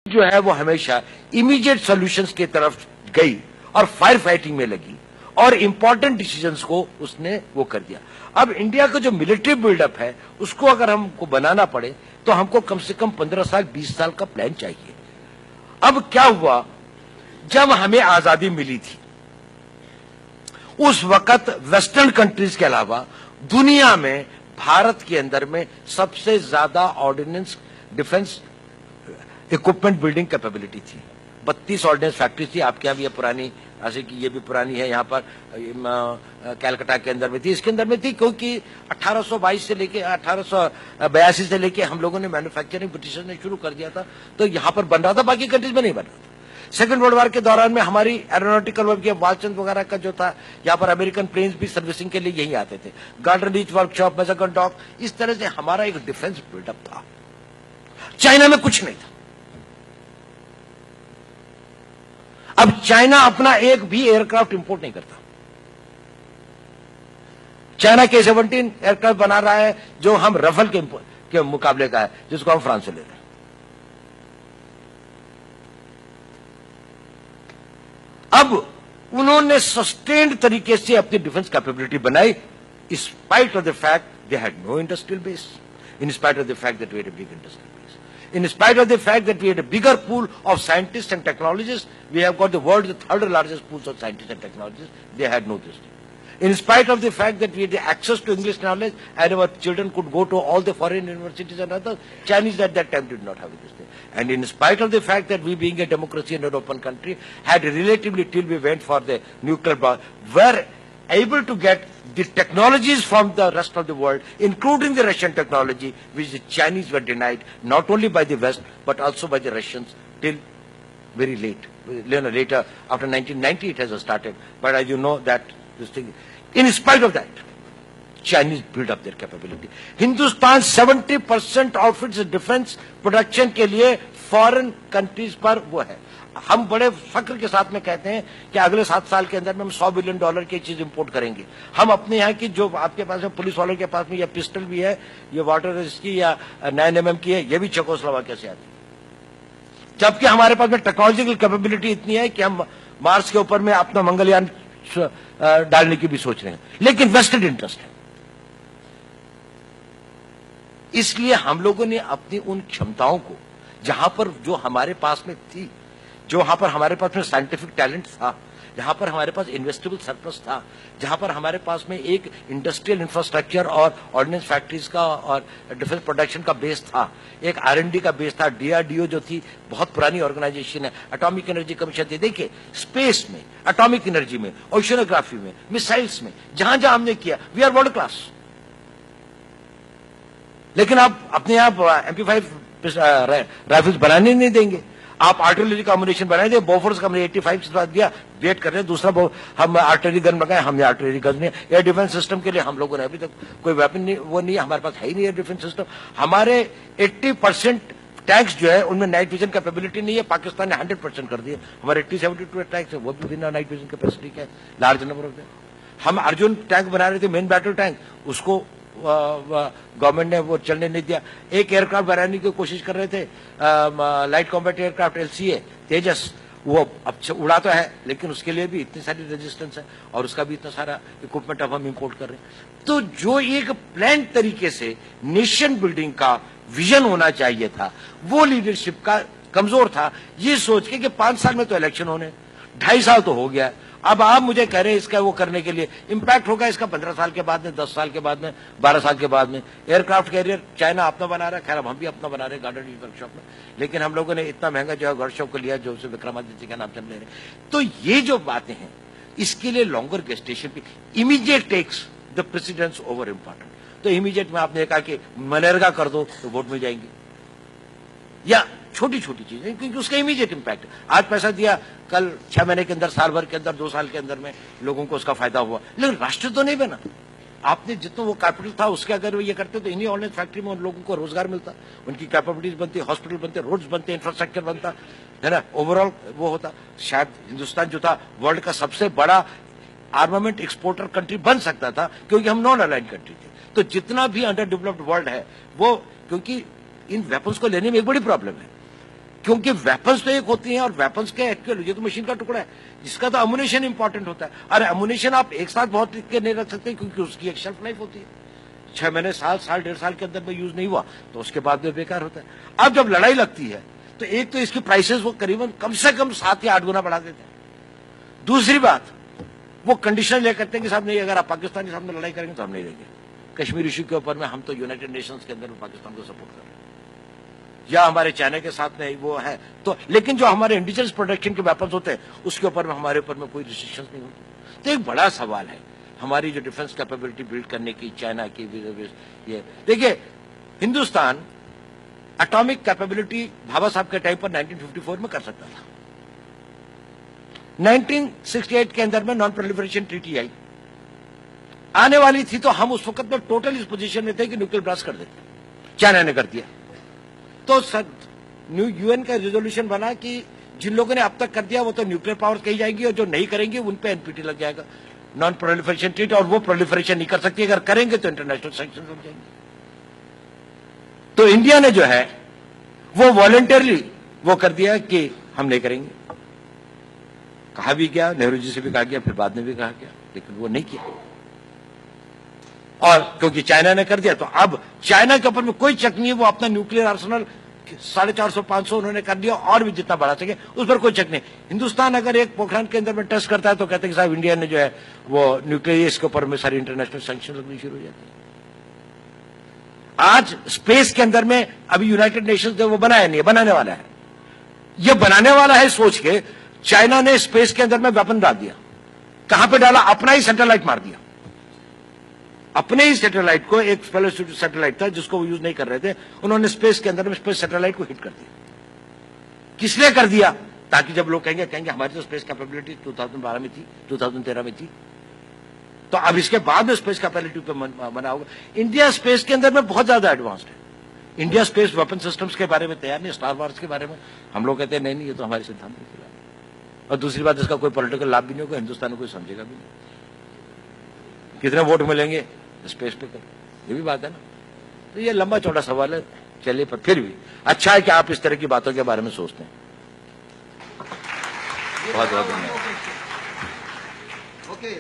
जो है वो हमेशा इमीडिएट सॉल्यूशंस की तरफ गई और फायर फाइटिंग में लगी और इंपॉर्टेंट डिसीजंस को उसने वो कर दिया। अब इंडिया का जो मिलिट्री बिल्डअप है उसको अगर हमको बनाना पड़े तो हमको कम से कम 15 साल 20 साल का प्लान चाहिए। अब क्या हुआ, जब हमें आजादी मिली थी उस वक्त वेस्टर्न कंट्रीज के अलावा दुनिया में भारत के अंदर में सबसे ज्यादा ordnance defence equipment building capability थी। 32 ऑर्डिनेंस फैक्ट्री थी। आपके यहाँ भी ये पुरानी, ऐसे कि ये भी पुरानी है, यहाँ पर कैलकाटा के अंदर में थी, इसके अंदर में थी, क्योंकि 1822 से लेके 1882 से लेके हम लोगों ने मैन्युफैक्चरिंग ब्रिटिशर्स ने शुरू कर दिया था, तो यहाँ पर बन रहा था, बाकी कंट्रीज में नहीं बन रहा था। सेकेंड वर्ल्ड वॉर के दौरान में हमारी एरोनॉटिकल वर्क वालचंद वगैरह का जो था, यहाँ पर अमेरिकन प्लेन्स भी सर्विसिंग के लिए यही आते थे, गार्डन रीच वर्कशॉप, मेजरगन डॉक, इस तरह से हमारा एक डिफेंस बिल्डअप था। चाइना में कुछ नहीं था। अब चाइना अपना एक भी एयरक्राफ्ट इंपोर्ट नहीं करता। चाइना K-17 एयरक्राफ्ट बना रहा है जो हम रफल के मुकाबले का है, जिसको हम फ्रांस से ले रहे हैं। अब उन्होंने सस्टेन्ड तरीके से अपनी डिफेंस कैपेबिलिटी बनाई, spite of the fact they had no industrial base, in spite of the fact that we had a big industrial base, in spite of the fact that we had a bigger pool of scientists and technologists. We have got the world's third largest pools of scientists and technologists. They had no this thing. In spite of the fact that we had access to English knowledge and our children could go to all the foreign universities and others, Chinese at that time did not have this thing. And in spite of the fact that we, being a democracy and an open country, had relatively, till we went for the nuclear bomb, were able to get the technologies from the rest of the world, including the Russian technology, which the Chinese were denied, not only by the West, but also by the Russians till very late. Later, after 1990, it has started. But as you know that this thing, in spite of that, Chinese built up their capability. Hindustan 70% of its defense production के लिए foreign countries पर वो है। हम बड़े फक्र के साथ में कहते हैं कि अगले 7 साल के अंदर में हम $100 बिलियन की चीज इंपोर्ट करेंगे। हम अपने यहाँ की जो आपके पास है, पुलिस वालों के पास में, या पिस्टल भी है, ये वाटर की या 9mm की है, ये भी चेकोस्लोवाकिया से आती है। जबकि हमारे पास में टेक्नोलॉजिकल कैपेबिलिटी इतनी है कि हम मार्स के ऊपर में अपना मंगलयान डालने की भी सोच रहे हैं, लेकिन वेस्टेड इंटरेस्ट है। इसलिए हम लोगों ने अपनी उन क्षमताओं को, जहां पर जो हमारे पास में थी, जो वहां पर हमारे पास में साइंटिफिक टैलेंट था, जहां पर हमारे पास इन्वेस्टेबल सरप्लस था, जहां पर हमारे पास में एक इंडस्ट्रियल इंफ्रास्ट्रक्चर और ऑर्डिनेंस फैक्ट्रीज का और डिफेंस प्रोडक्शन का बेस था, एक R&D का बेस था, DRDO जो थी बहुत पुरानी ऑर्गेनाइजेशन है, एटॉमिक एनर्जी कमीशन थी। देखिए, स्पेस में, एटॉमिक एनर्जी में, ओशियोनोग्राफी में, मिसाइल्स में, जहां जहां हमने किया, वी आर वर्ल्ड क्लास। लेकिन आप अपने आप MP5 राइफल्स बनाने नहीं देंगे, आप आर्टिलरी का अम्यूनिशन बनाए थे, बोफोर्स का हमने 85 के बाद दिया, वेट कर रहे हैं दूसरा हम आर्टिलरी गन लगाए, हमने आर्टिलरी गन नहीं। एयर डिफेंस सिस्टम के लिए हम लोगों ने अभी तक कोई वेपन नहीं, वो नहीं, हमारे पास है ही नहीं एयर डिफेंस सिस्टम। हमारे 80% टैंक्स जो है उनमें नाइट विजन कैपेबिलिटी नहीं है, पाकिस्तान ने 100% कर दिया। हमारे 80-72 टैंक्स है, वो भी बिना नाइट विजन कैपेसिटी का है, लार्ज नंबर ऑफ। हम अर्जुन टैंक बना रहे थे, मेन बैटल टैंक, उसको गवर्नमेंट ने वो चलने नहीं दिया। एक एयरक्राफ्ट बनाने की कोशिश कर रहे थे, लाइट कॉम्बैट एयरक्राफ्ट LCA तेजस, वो अब उड़ा तो है, लेकिन उसके लिए भी इतनी सारी रेजिस्टेंस है और उसका भी इतना सारा इक्विपमेंट अब हम इंपोर्ट कर रहे हैं। तो जो एक प्लान तरीके से नेशन बिल्डिंग का विजन होना चाहिए था, वो लीडरशिप का कमजोर था। ये सोच के कि 5 साल में तो इलेक्शन होने, 2.5 साल तो हो गया, अब आप मुझे कह रहे हैं इसका वो करने के लिए इंपैक्ट होगा इसका 15 साल के बाद में, 10 साल के बाद में, 12 साल के बाद में। एयरक्राफ्ट कैरियर चाइना अपना बना रहा है, खैर अब हम भी अपना बना रहे हैं गार्डन वर्कशॉप में, लेकिन हम लोगों ने इतना महंगा जो है वर्कशॉप को लिया जो उसे विक्रमादित्य का नाम चल ले रहे। तो ये जो बातें हैं, इसके लिए लॉन्गर गेस्टेशन पे immediate takes the precedence over important. तो इमीडिएट में आपने कहा कि मनरेगा कर दो तो वोट मिल जाएंगे, या छोटी छोटी चीजें, क्योंकि उसका इमीडिएट इंपैक्ट। आज पैसा दिया, कल 6 महीने के अंदर, साल भर के अंदर, 2 साल के अंदर में लोगों को उसका फायदा हुआ, लेकिन राष्ट्र तो नहीं बना। आपने जितना वो कैपिटल था उसके अगर वो ये करते तो इन्हीं ऑर्डिनेंस फैक्ट्री में उन लोगों को रोजगार मिलता, उनकी कैपेबिलिटीज बनती, हॉस्पिटल बनते, रोड्स बनते, इंफ्रास्ट्रक्चर बनता है ना, ओवरऑल वो होता। शायद हिंदुस्तान जो था वर्ल्ड का सबसे बड़ा आर्मामेंट एक्सपोर्टर कंट्री बन सकता था, क्योंकि हम नॉन अलाइंड कंट्री थे। तो जितना भी अंडर डेवलप्ड वर्ल्ड है वो, क्योंकि इन वेपन्स को लेने में एक बड़ी प्रॉब्लम है, क्योंकि वेपन्स तो एक होती हैं और वेपन्स के एक्चुअल ये तो मशीन का टुकड़ा है, जिसका तो अम्युनिशन इंपॉर्टेंट होता है। और अम्युनिशन आप एक साथ बहुत के नहीं रख सकते, क्योंकि उसकी एक शेल्फ लाइफ होती है, 6 महीने, साल, 1.5 साल के अंदर में यूज नहीं हुआ तो उसके बाद में बेकार होता है। अब जब लड़ाई लगती है तो एक तो इसकी प्राइसेस वो करीबन कम से कम 7 या 8 गुना बढ़ा देते हैं। दूसरी बात, वो कंडीशन ले करते हैं कि साहब नहीं, अगर आप पाकिस्तान के सामने लड़ाई करेंगे तो हम नहीं देंगे। कश्मीर इश्यू के ऊपर में हम तो यूनाइटेड नेशंस के अंदर में पाकिस्तान को सपोर्ट कर रहे हैं, या हमारे चाइना के साथ में वो है तो, लेकिन जो हमारे इंडिजिनस प्रोटेक्शन के वेपन्स होते हैं उसके ऊपर में हमारे ऊपर में कोई रिस्ट्रिक्शंस नहीं होती। तो एक बड़ा सवाल है हमारी जो डिफेंस कैपेबिलिटी बिल्ड करने की, चाइना की। ये देखिए, हिंदुस्तान एटॉमिक कैपेबिलिटी भाभा साहब के टाइम पर 1954 में कर सकता था। 1968 के अंदर में नॉन प्रोलिफरेशन ट्रीटी आई, आने वाली थी, तो हम उस वक्त में टोटल इस पोजीशन में थे कि न्यूक्लियर ब्लास्ट कर देते। चाइना ने कर दिया, तो यूएन का रेजोल्यूशन बना कि जिन लोगों ने अब तक कर दिया वो तो न्यूक्लियर पावर कही जाएगी, और जो नहीं करेंगे उन पे एनपीटी लग जाएगा, नॉन प्रोलिफरेशन ट्रीटी, और वो प्रोलिफरेशन नहीं कर सकती। अगर करेंगे तो इंटरनेशनल सैंक्शन लग जाएंगे। तो इंडिया ने जो है वो वॉलंटियरली वो कर दिया कि हम नहीं करेंगे। कहा भी गया, नेहरू जी से भी कहा गया, फिर बाद में भी कहा गया, लेकिन वो नहीं किया। और क्योंकि चाइना ने कर दिया तो अब चाइना के ऊपर में कोई चक नहीं है, वो अपना न्यूक्लियर आर्सेनल 450-500 उन्होंने कर दिया, और भी जितना बढ़ा सके उस पर कोई चक नहीं। हिंदुस्तान अगर एक पोखरान के अंदर में टेस्ट करता है तो कहते हैं कि साहब इंडिया ने जो है वो न्यूक्लियर, इसके ऊपर में सारी इंटरनेशनल सैंक्शन लगनी शुरू हो जाती है। आज स्पेस के अंदर में अभी यूनाइटेड नेशंस ने वो बनाया नहीं है, बनाने वाला है। ये बनाने वाला है सोच के चाइना ने स्पेस के अंदर में वेपन डाल दिया। कहां पे डाला? अपना ही सैटेलाइट मार दिया। अपने ही सैटेलाइट को, एक सैटेलाइट था जिसको वो यूज नहीं कर रहे थे, उन्होंने स्पेस के अंदर में स्पेस सैटेलाइट को हिट कर दिया। किसने कर दिया? ताकि जब लोग कहेंगे हमारी तो स्पेस कैपेबिलिटी 2012 में थी, 2013 में थी, तो अब इसके बाद में स्पेस कैपेबिलिटी पे बना होगा। इंडिया स्पेस के अंदर में बहुत ज्यादा एडवांस्ड है। इंडिया स्पेस वेपन सिस्टम्स के बारे में तैयार नहीं, स्टार वार्स के बारे में हम लोग कहते हैं नहीं, ये तो हमारे सिद्धांत के खिलाफ। और दूसरी बात, इसका कोई पॉलिटिकल लाभ भी नहीं होगा, हिंदुस्तान को कोई समझेगा भी नहीं। कितने वोट मिलेंगे स्पेस पे कर, ये भी बात है ना। तो ये लंबा चौड़ा सवाल है, चलिए, पर फिर भी अच्छा है कि आप इस तरह की बातों के बारे में सोचते हैं। बहुत बहुत धन्यवाद।